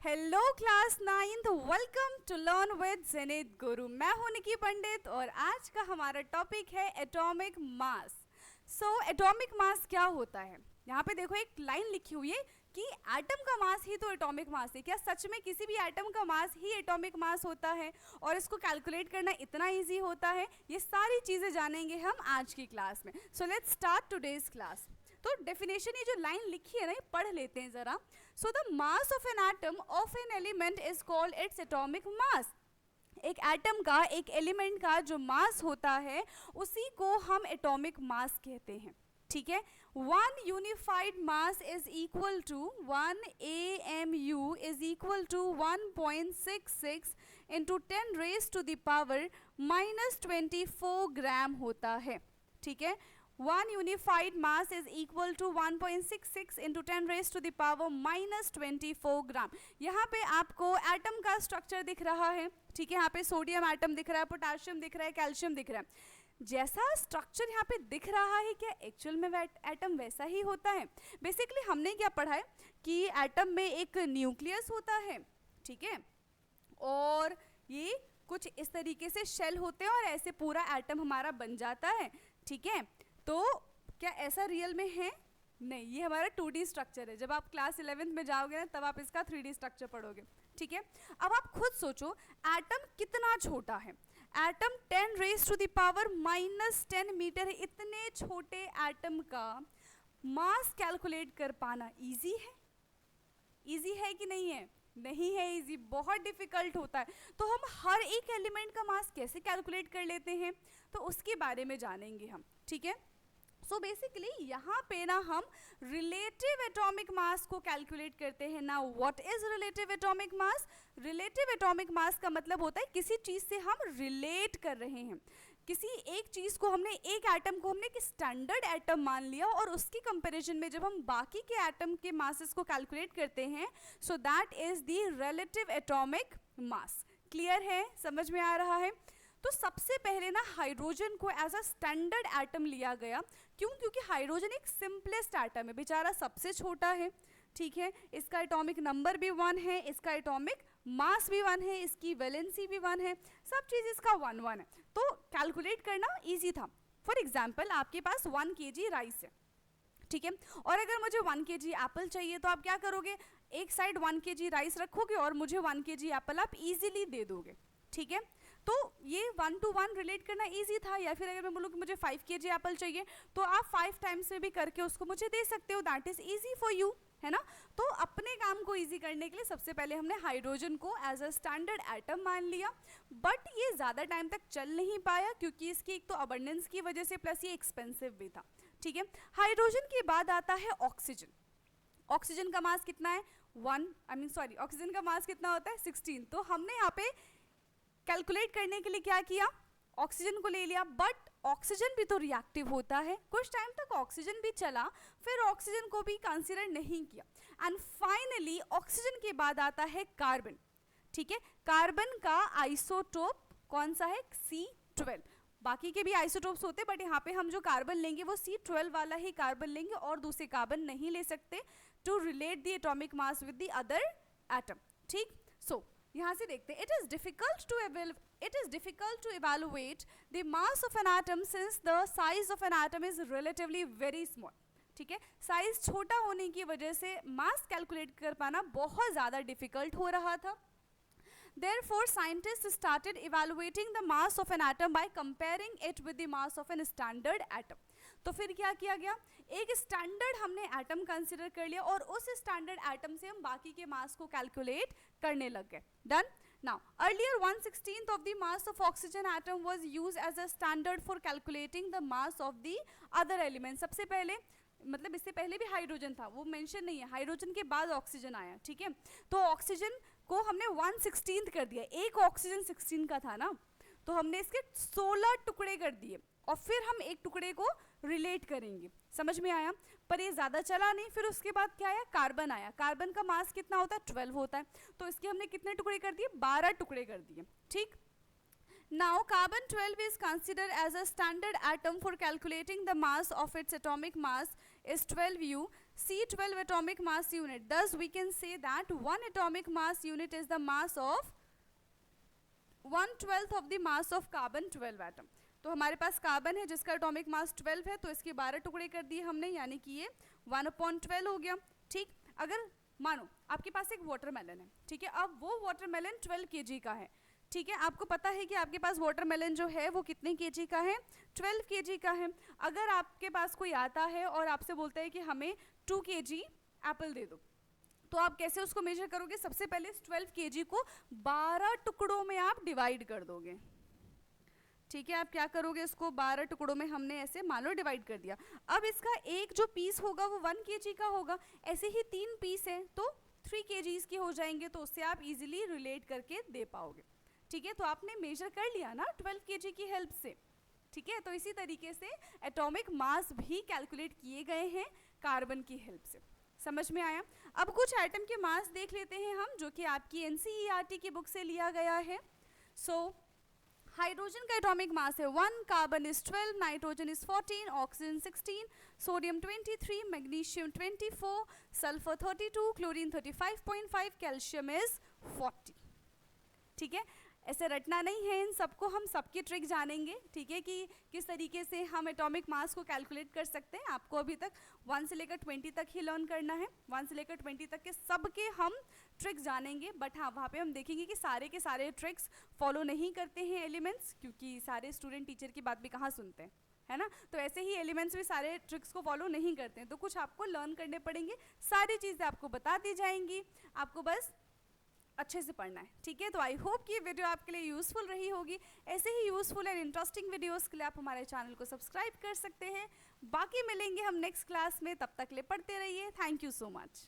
Hello class ninth, welcome to learn with Zenith Guru. मैं हूं निकी पंडित और आज का हमारा टॉपिक है एटॉमिक मास। एटॉमिक मास क्या होता है? यहाँ पे देखो एक लाइन लिखी हुई है कि एटम का मास ही तो एटॉमिक मास है। क्या सच में किसी भी एटम का मास ही एटॉमिक मास होता है और इसको कैलकुलेट करना इतना इजी होता है? ये सारी चीज़ें जानेंगे हम आज की क्लास में। So let's start today's class. तो डेफिनेशन ये जो लाइन लिखी है ना, ये पढ़ लेते हैं ज़रा। So the mass of an atom of an element is called its atomic mass. एक एटम का, एक एलिमेंट का जो मास होता है उसी को हम एटॉमिक मास कहते हैं। ठीक है, one unified mass is equal to 1 AMU is equal to 1.66 into 10 raise to the power -24 gram होता है। ठीक है, one unified mass is equal to 1.66 into 10 raise to the power -24 gram. यहाँ पे आपको एटम का स्ट्रक्चर दिख रहा है। ठीक है, यहाँ पे सोडियम एटम दिख रहा है, पोटेशियम दिख रहा है, कैल्शियम दिख रहा है। जैसा स्ट्रक्चर यहाँ पे दिख रहा है, क्या एक्चुअल में एटम वैसा ही होता है? बेसिकली हमने क्या पढ़ा है कि एटम में एक न्यूक्लियस होता है। ठीक है, और ये कुछ इस तरीके से शेल होते हैं और ऐसे पूरा एटम हमारा बन जाता है। ठीक है, तो क्या ऐसा रियल में है? नहीं, ये हमारा 2D स्ट्रक्चर है। जब आप क्लास 11th में जाओगे ना, तब आप इसका 3D स्ट्रक्चर पढ़ोगे। ठीक है, अब आप खुद सोचो एटम कितना छोटा है। Atom 10 raise to the power -10 metre है। इतने छोटे एटम का मास कैलकुलेट कर पाना इजी है? इजी है कि नहीं है? नहीं है इजी, बहुत डिफिकल्ट होता है। तो हम हर एक एलिमेंट का मास कैसे कैलकुलेट कर लेते हैं, तो उसके बारे में जानेंगे हम। ठीक है, सो बेसिकली यहाँ पे ना हम रिलेटिव एटॉमिक मास को कैलकुलेट करते हैं ना। What is relative atomic mass? Relative atomic mass का मतलब होता है किसी चीज़ से हम रिलेट कर रहे हैं। किसी एक चीज़ को हमने, एक एटम को हमने एक स्टैंडर्ड एटम मान लिया और उसकी कंपैरिजन में जब हम बाकी के एटम के मासेस को कैलकुलेट करते हैं, so that is the relative atomic mass. Clear है? समझ में आ रहा है? तो सबसे पहले ना हाइड्रोजन को एज अ स्टैंडर्ड एटम लिया गया। क्यों? क्योंकि हाइड्रोजन एक सिंपलेस्ट एटम है, बेचारा सबसे छोटा है। ठीक है, इसका एटॉमिक नंबर भी 1 है, इसका एटॉमिक मास भी 1 है, इसकी वैलेंसी भी 1 है, सब चीज़ इसका 1 है। तो कैलकुलेट करना ईजी था। फॉर एग्जाम्पल, आपके पास 1 kg राइस है। ठीक है, और अगर मुझे 1 kg एप्पल चाहिए तो आप क्या करोगे? एक साइड 1 kg राइस रखोगे और मुझे 1 kg एप्पल आप इजीली दे दोगे। ठीक है, तो ये 1 to 1 रिलेट करना इजी था। या फिर अगर मैं बोलूँ कि मुझे 5 kg एप्पल चाहिए तो आप 5 टाइम्स में भी करके उसको मुझे दे सकते हो। That is easy for you, है ना। तो अपने काम को इजी करने के लिए सबसे पहले हमने हाइड्रोजन को एज अ स्टैंडर्ड एटम मान लिया। बट ये ज़्यादा टाइम तक चल नहीं पाया क्योंकि इसकी एक तो अबंडेंस की वजह से, प्लस ये एक्सपेंसिव भी था। ठीक है, हाइड्रोजन के बाद आता है ऑक्सीजन। ऑक्सीजन का मास कितना है? ऑक्सीजन का मास कितना होता है? 16। तो हमने यहाँ पे कैलकुलेट करने के लिए क्या किया? ऑक्सीजन को ले लिया। बट ऑक्सीजन भी तो रिएक्टिव होता है, कुछ टाइम तक ऑक्सीजन भी चला, फिर ऑक्सीजन को भी कंसीडर नहीं किया। एंड फाइनली ऑक्सीजन के बाद आता है कार्बन। ठीक है, कार्बन का आइसोटोप कौन सा है? C12। बाकी के भी आइसोटोप्स होते हैं, बट यहाँ पे हम जो कार्बन लेंगे वो C12 वाला ही कार्बन लेंगे और दूसरे कार्बन नहीं ले सकते, to relate the atomic mass with the other atom. ठीक, सो यहाँ से देखते हैं, it is difficult to evaluate the mass of an atom since the size of an atom is relatively very small। ठीक है, साइज छोटा होने की वजह से मास कैलकुलेट कर पाना बहुत ज़्यादा डिफिकल्ट हो रहा था। Therefore, scientists started evaluating the mass of an atom by comparing it with the mass of an standard atom। तो फिर क्या किया गया? एक स्टैंडर्ड हमने एटम कंसिडर कर लिया और उस स्टैंडर्ड एटम से हम बाकी के मास को कैलकुलेट करने लग गए। Done. Now earlier 1/16 of the mass of oxygen atom was used as a standard for calculating the mass of the other elements। सबसे पहले, मतलब इससे पहले भी हाइड्रोजन था, वो मेंशन नहीं है, हाइड्रोजन के बाद ऑक्सीजन आया। ठीक है, तो ऑक्सीजन को हमने 1/16 कर दिया। एक ऑक्सीजन 16 का था ना, तो हमने इसके 16 टुकड़े कर दिए और फिर हम एक टुकड़े को रिलेट करेंगे। समझ में आया? पर ये ज़्यादा चला नहीं। फिर उसके बाद क्या आया? कार्बन आया। कार्बन का मास कितना होता है? 12 होता है। तो इसके हमने कितने टुकड़े कर दिए? 12 टुकड़े कर दिए। ठीक, Now, carbon 12 is considered as a standard atom for calculating the mass of its atomic mass is 12U. C12 atomic mass unit. Thus we can say that one atomic mass unit is the mass of 1/12 of the mass of carbon 12 atom. तो हमारे पास carbon है जिसका atomic mass 12 है, तो इसके 12 टुकड़े कर दिए हमने, यानी कि ये 1/12 हो गया. ठीक, अगर मानो आपके पास एक वाटरमेलन है, ठीक है, अब वो वाटरमेलन 12 kg का है. ठीक है, आपको पता है कि आपके पास वाटरमेलन जो है वो कितने kg का है, 12 kg का है. अगर आपके पास कोई आता है और आपसे बोलता है कि हमें 2 kg एप्पल दे दो, तो आप कैसे उसको मेजर करोगे? सबसे पहले इस 12 kg को 12 टुकड़ों में आप डिवाइड कर दोगे. ठीक है, आप क्या करोगे? इसको 12 टुकड़ों में हमने ऐसे मान लो डिवाइड कर दिया. अब इसका एक जो पीस होगा वो 1 kg का होगा. ऐसे ही 3 पीस है तो 3 kgs के हो जाएंगे, तो उससे आप इजीली रिलेट करके दे पाओगे. ठीक है, तो आपने मेजर कर लिया ना 12 kg की हेल्प से. ठीक है, तो इसी तरीके से एटॉमिक मास भी कैलकुलेट किए गए हैं कार्बन की हेल्प से. समझ में आया? अब कुछ एटम के मास देख लेते हैं हम, जो कि आपकी NCERT की बुक से लिया गया है. हाइड्रोजन का एटॉमिक मास है 1, carbon is 12, nitrogen is 14, oxygen 16, sodium 23, magnesium 24, sulphur 32, chlorine 35.5, calcium is 40. ठीक है, ऐसे रटना नहीं है इन सबको, हम सबके ट्रिक जानेंगे. ठीक है, कि किस तरीके से हम एटॉमिक मास को कैलकुलेट कर सकते हैं. आपको अभी तक 1 से लेकर 20 तक ही लर्न करना है. 1 से लेकर 20 तक के सबके हम ट्रिक्स जानेंगे. बट हाँ, वहाँ पे हम देखेंगे कि सारे के सारे ट्रिक्स फॉलो नहीं करते हैं एलिमेंट्स, क्योंकि सारे स्टूडेंट टीचर की बात भी कहाँ सुनते हैं, है ना. तो ऐसे ही एलिमेंट्स भी सारे ट्रिक्स को फॉलो नहीं करते हैं, तो कुछ आपको लर्न करने पड़ेंगे. सारी चीज़ें आपको बता दी जाएंगी, आपको बस अच्छे से पढ़ना है. ठीक है, तो आई होप कि ये वीडियो आपके लिए यूज़फुल रही होगी. ऐसे ही यूज़फुल एंड इंटरेस्टिंग वीडियोस के लिए आप हमारे चैनल को सब्सक्राइब कर सकते हैं. बाकी मिलेंगे हम नेक्स्ट क्लास में, तब तक ले पढ़ते रहिए. Thank you so much.